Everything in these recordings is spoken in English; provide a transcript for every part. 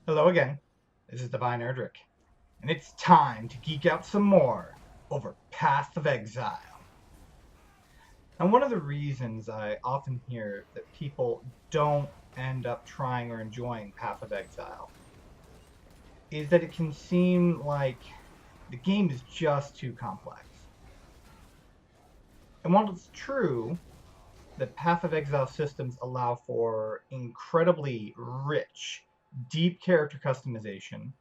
Hello again, this is Divine Erdrick, and it's time to geek out some more over Path of Exile. And one of the reasons I often hear that people don't end up trying or enjoying Path of Exile is that it can seem like the game is just too complex. And while it's true that Path of Exile systems allow for incredibly rich, deep character customization,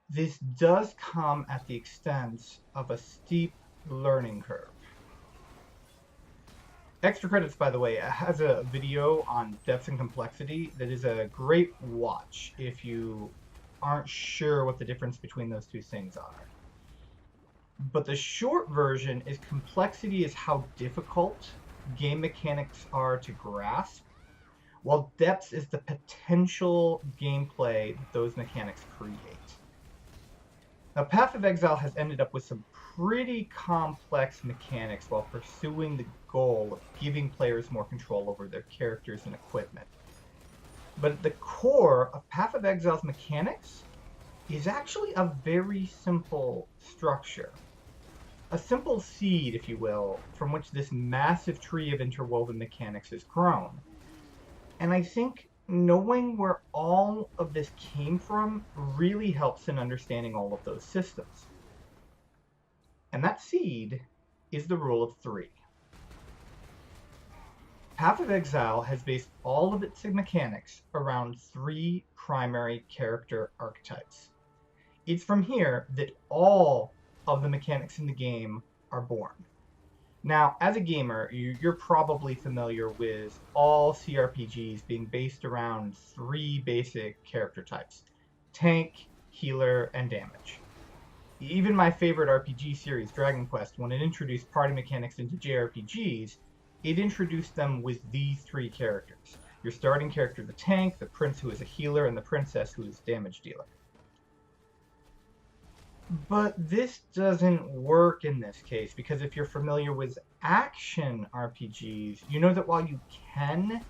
this does come at the expense of a steep learning curve. Extra credits, by the way, has a video on depth and complexity that is a great watch if you aren't sure what the difference between those two things are. But the short version is complexity is how difficult game mechanics are to grasp, while depth is the potential gameplay those mechanics create. Now, Path of Exile has ended up with some pretty complex mechanics while pursuing the goal of giving players more control over their characters and equipment. But at the core of Path of Exile's mechanics is actually a very simple structure. A simple seed, if you will, from which this massive tree of interwoven mechanics is grown. And I think knowing where all of this came from really helps in understanding all of those systems. And that seed is the rule of three. Path of Exile has based all of its mechanics around three primary character archetypes. It's from here that all of the mechanics in the game are born. Now, as a gamer, you're probably familiar with all CRPGs being based around three basic character types: tank, healer, and damage. Even my favorite RPG series, Dragon Quest, when it introduced party mechanics into JRPGs, it introduced them with these three characters. Your starting character, the tank, the prince who is a healer, and the princess who is damage dealer. But this doesn't work in this case, because if you're familiar with action RPGs, you know that while you can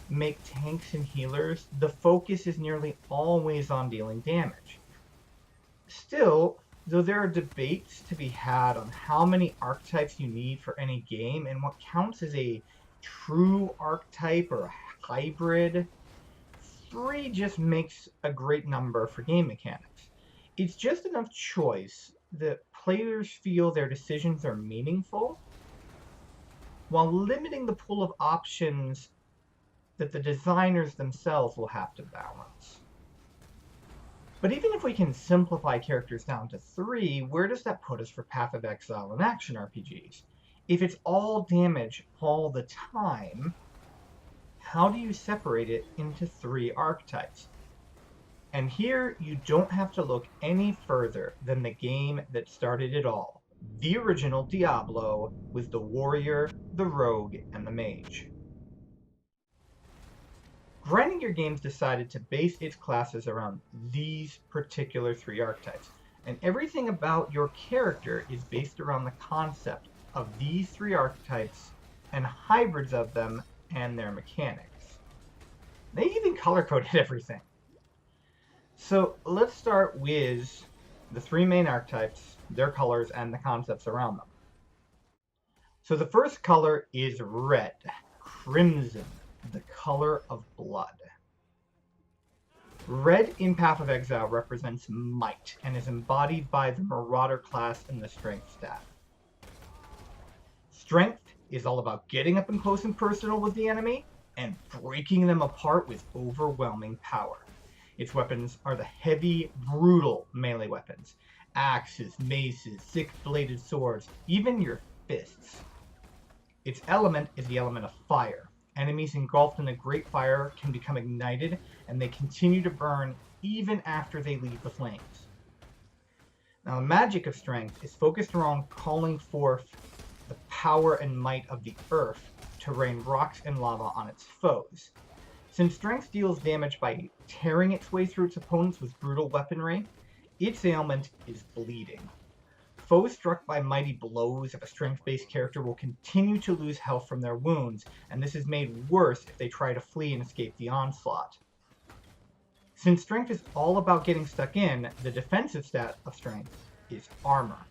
make tanks and healers, the focus is nearly always on dealing damage. Still, though there are debates to be had on how many archetypes you need for any game and what counts as a true archetype or a hybrid, 3 just makes a great number for game mechanics. It's just enough choice that players feel their decisions are meaningful, while limiting the pool of options that the designers themselves will have to balance. But even if we can simplify characters down to 3, where does that put us for Path of Exile and action RPGs? If it's all damage all the time, how do you separate it into 3 archetypes? And here you don't have to look any further than the game that started it all, the original Diablo, with the warrior, the rogue, and the mage. Grinding Gear Games decided to base its classes around these particular 3 archetypes, and everything about your character is based around the concept of these 3 archetypes and hybrids of them and their mechanics. They even color-coded everything. So let's start with the 3 main archetypes, their colors, and the concepts around them. So the first color is red, crimson, the color of blood. Red in Path of Exile represents might and is embodied by the Marauder class and the Strength stat. Strength is all about getting up and close and personal with the enemy and breaking them apart with overwhelming power. Its weapons are the heavy, brutal melee weapons: axes, maces, six-bladed swords, even your fists. Its element is the element of fire. Enemies engulfed in a great fire can become ignited, and they continue to burn even after they leave the flames. Now, the magic of strength is focused around calling forth the power and might of the earth to rain rocks and lava on its foes. Since strength deals damage by tearing its way through its opponents with brutal weaponry, its ailment is bleeding. Foes struck by mighty blows of a strength-based character will continue to lose health from their wounds, and this is made worse if they try to flee and escape the onslaught. Since strength is all about getting stuck in, the defensive stat of strength is armor.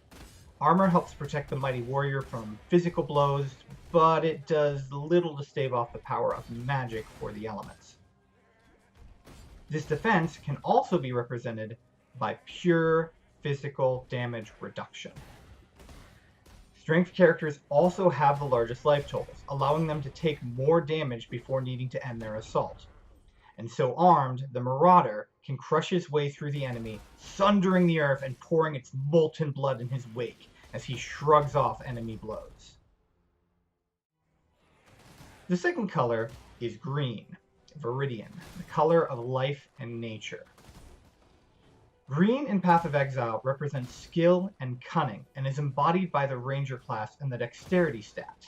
Armor helps protect the mighty warrior from physical blows, but it does little to stave off the power of magic or the elements. This defense can also be represented by pure physical damage reduction. Strength characters also have the largest life totals, allowing them to take more damage before needing to end their assault. And so armed, the Marauder can crush his way through the enemy, sundering the earth and pouring its molten blood in his wake as he shrugs off enemy blows. The second color is green, Viridian, the color of life and nature. Green in Path of Exile represents skill and cunning and is embodied by the Ranger class and the Dexterity stat.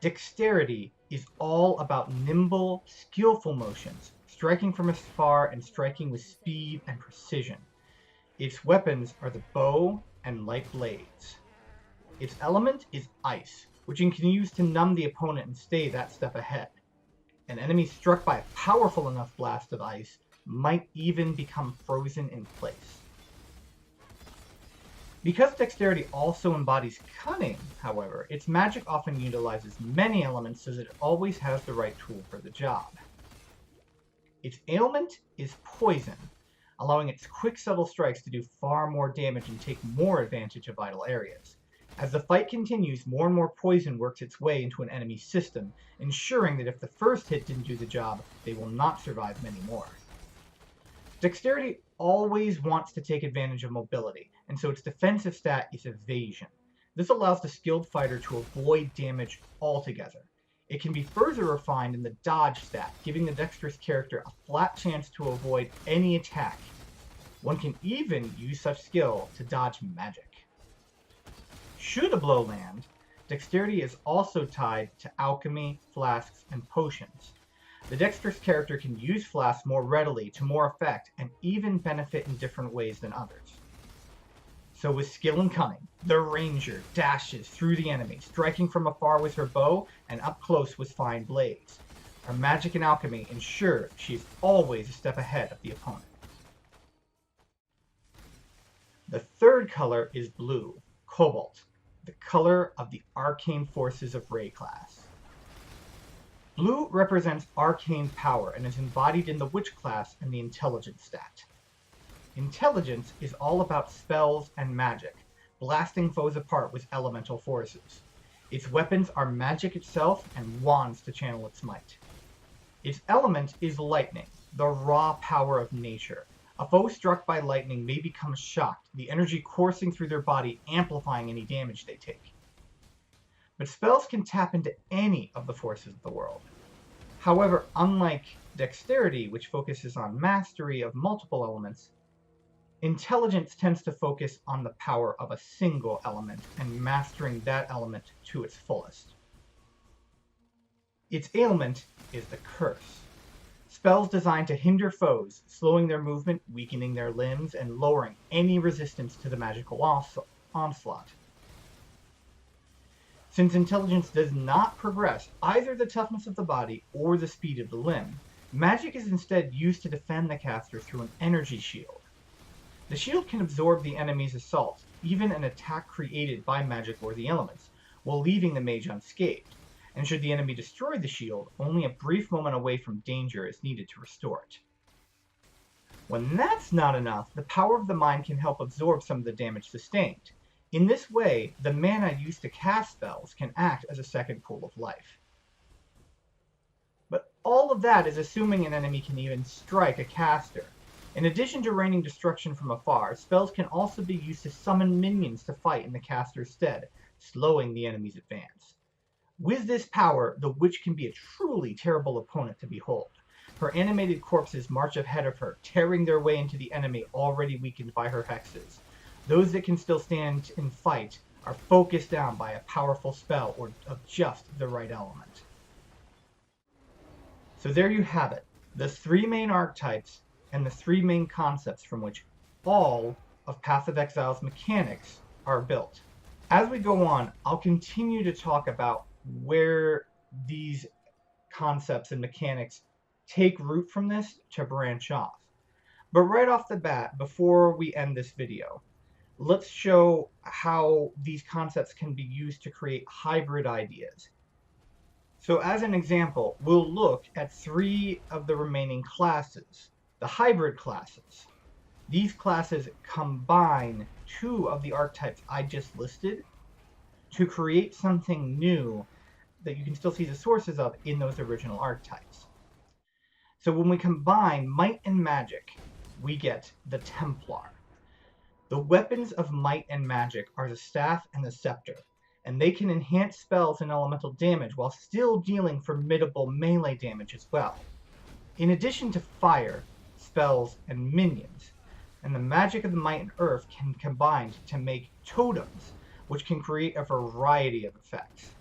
Dexterity is all about nimble, skillful motions, striking from afar and striking with speed and precision. Its weapons are the bow and light blades. Its element is ice, which it can use to numb the opponent and stay that step ahead. An enemy struck by a powerful enough blast of ice might even become frozen in place. Because Dexterity also embodies cunning, however, its magic often utilizes many elements so that it always has the right tool for the job. Its ailment is poison, allowing its quick subtle strikes to do far more damage and take more advantage of vital areas. As the fight continues, more and more poison works its way into an enemy's system, ensuring that if the first hit didn't do the job, they will not survive many more. Dexterity always wants to take advantage of mobility, and so its defensive stat is evasion. This allows the skilled fighter to avoid damage altogether. It can be further refined in the dodge stat, giving the dexterous character a flat chance to avoid any attack. One can even use such skill to dodge magic. Should a blow land, Dexterity is also tied to alchemy, flasks, and potions. The dexterous character can use flasks more readily to more effect and even benefit in different ways than others. So with skill and cunning, the Ranger dashes through the enemy, striking from afar with her bow and up close with fine blades. Her magic and alchemy ensure she is always a step ahead of the opponent. The third color is blue, Cobalt, the color of the arcane forces of Ray class. Blue represents arcane power and is embodied in the Witch class and the Intelligence stat. Intelligence is all about spells and magic, blasting foes apart with elemental forces. Its weapons are magic itself and wands to channel its might. Its element is lightning, the raw power of nature. A foe struck by lightning may become shocked, the energy coursing through their body amplifying any damage they take. But spells can tap into any of the forces of the world. However, unlike Dexterity, which focuses on mastery of multiple elements, Intelligence tends to focus on the power of a single element and mastering that element to its fullest. Its ailment is the Curse. Spells designed to hinder foes, slowing their movement, weakening their limbs, and lowering any resistance to the magical onslaught. Since Intelligence does not progress either the toughness of the body or the speed of the limb, magic is instead used to defend the caster through an energy shield. The shield can absorb the enemy's assault, even an attack created by magic or the elements, while leaving the mage unscathed. And should the enemy destroy the shield, only a brief moment away from danger is needed to restore it. When that's not enough, the power of the mind can help absorb some of the damage sustained. In this way, the mana used to cast spells can act as a second pool of life. But all of that is assuming an enemy can even strike a caster. In addition to raining destruction from afar, spells can also be used to summon minions to fight in the caster's stead, slowing the enemy's advance. With this power, the witch can be a truly terrible opponent to behold. Her animated corpses march ahead of her, tearing their way into the enemy already weakened by her hexes. Those that can still stand and fight are focused down by a powerful spell or of just the right element. So there you have it, the three main archetypes and the three main concepts from which all of Path of Exile's mechanics are built. As we go on, I'll continue to talk about where these concepts and mechanics take root from this to branch off. But right off the bat, before we end this video, let's show how these concepts can be used to create hybrid ideas. So as an example, we'll look at 3 of the remaining classes, the hybrid classes. These classes combine 2 of the archetypes I just listed to create something new that you can still see the sources of in those original archetypes. So when we combine might and magic, we get the Templar. The weapons of might and magic are the staff and the scepter, and they can enhance spells and elemental damage while still dealing formidable melee damage as well. In addition to fire, spells, and minions, and the magic of the might and earth can combine to make totems, which can create a variety of effects.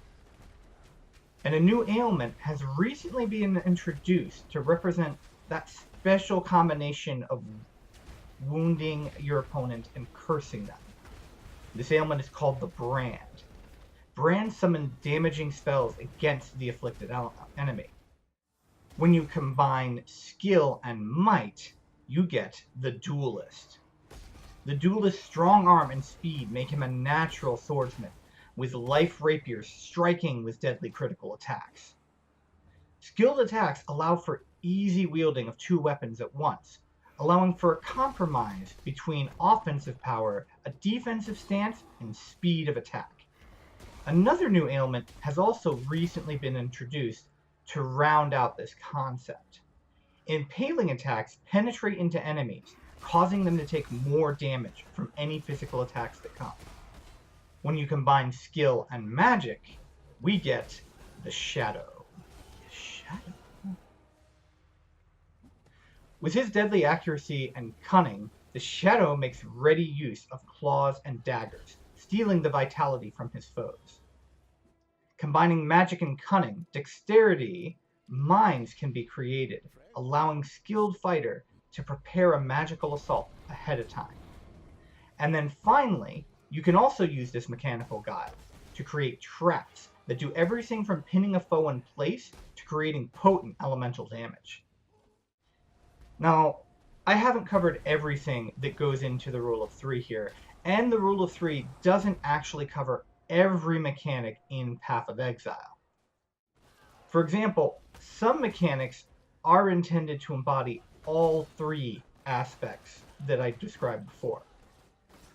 And a new ailment has recently been introduced to represent that special combination of wounding your opponent and cursing them. This ailment is called the Brand. Brand summon damaging spells against the afflicted enemy. When you combine skill and might, you get the Duelist. The Duelist's strong arm and speed make him a natural swordsman, with life rapiers striking with deadly critical attacks. Skilled attacks allow for easy wielding of 2 weapons at once, allowing for a compromise between offensive power, a defensive stance, and speed of attack. Another new ailment has also recently been introduced to round out this concept. Impaling attacks penetrate into enemies, causing them to take more damage from any physical attacks that come. When you combine skill and magic, we get the Shadow. With his deadly accuracy and cunning, the Shadow makes ready use of claws and daggers, stealing the vitality from his foes. Combining magic and cunning, dexterity, mines can be created, allowing skilled fighter to prepare a magical assault ahead of time. And then finally, you can also use this mechanical guile to create traps that do everything from pinning a foe in place to creating potent elemental damage. Now, I haven't covered everything that goes into the rule of 3 here, and the rule of 3 doesn't actually cover every mechanic in Path of Exile. For example, some mechanics are intended to embody all 3 aspects that I described before.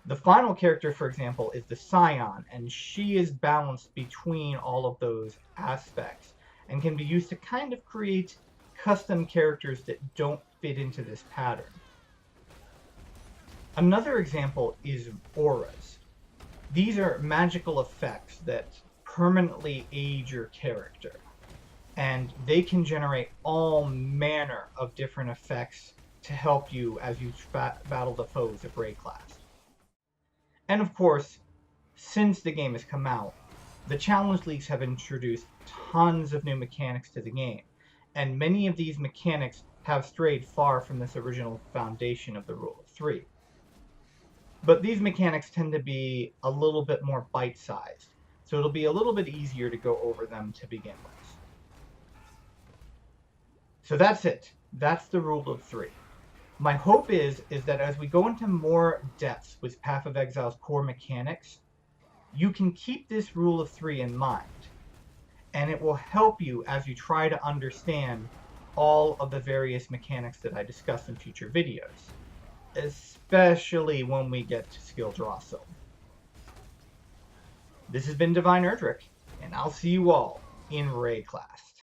The final character, for example, is the Scion, and she is balanced between all of those aspects and can be used to kind of create custom characters that don't fit into this pattern. Another example is auras. These are magical effects that permanently age your character, and they can generate all manner of different effects to help you as you battle the foes of Ray class. And of course, since the game has come out, the Challenge Leagues have introduced tons of new mechanics to the game, and many of these mechanics have strayed far from this original foundation of the Rule of 3. But these mechanics tend to be a little bit more bite-sized, so it'll be a little bit easier to go over them to begin with. So that's it. That's the Rule of 3. My hope is that as we go into more depths with Path of Exile's core mechanics, you can keep this Rule of 3 in mind, and it will help you as you try to understand all of the various mechanics that I discuss in future videos, especially when we get to Skill Draw Zone. This has been Divine Erdrick, and I'll see you all in Ray class.